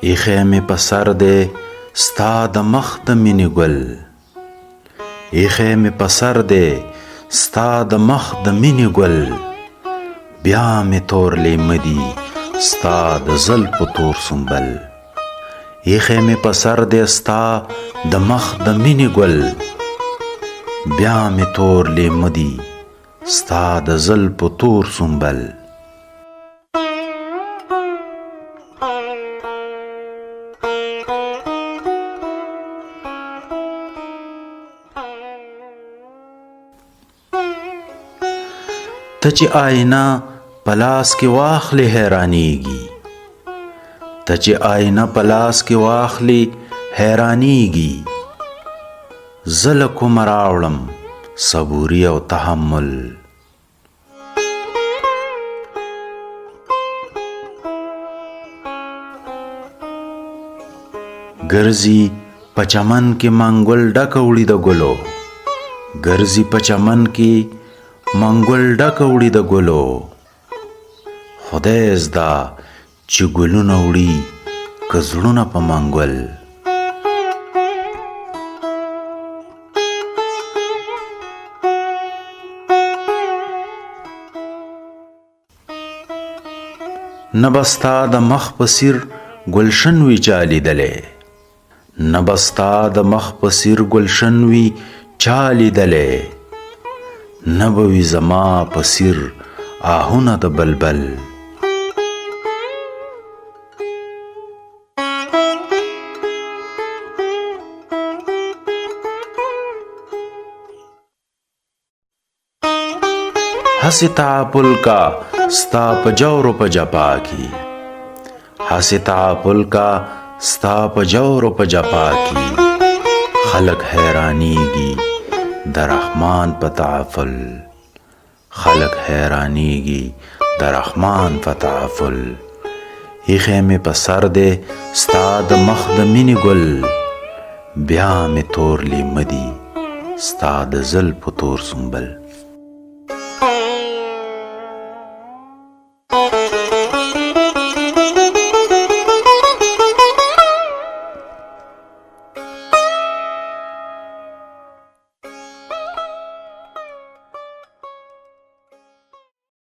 ایخې مې په سر دی ستا د مخ د مینې ګل ایخې مې په سر دی ستا د مخ د مینې ګل بیا مې تور لیمه دي ستا د زلفو تور سنبل ایخې مې په سر دی ستا د مخ د مینې ګل بیا مې تور لیمه دي ستا د زلفو تور سنبل ته چې آینه په لاس کې واخلې حیرانېږي ته چې آینه په لاس کې واخلې حیرانېږي زه له کومه راوړم صبوري او تحمل ګرځي په چمن کې منګل ډکه وړي د ګلو ګرځي په چمن کې منګل ډکه وړي د ګلو خدای زده چې ګلونه وړي که زړونه په منګل نه به ستا د مخ په څیر ګلشن وي چا لیدلی نه به ستا د مخ په څیر ګلشن وي چا لیدلی نه به وي زما په څیر آهونه د بلبل هسې تعاپل کا ستا په جور په جپا کې هسې تعاپل کا ستا په جور په جپا کې خلق حیرانېږي د رحمان په تعافل خلق حیرانېږي د رحمان په تعافل ایخې مې په سر دی ستا د مخ د مینې ګل بیا مې تور لیمه دي ستا د زلفو تور سنبل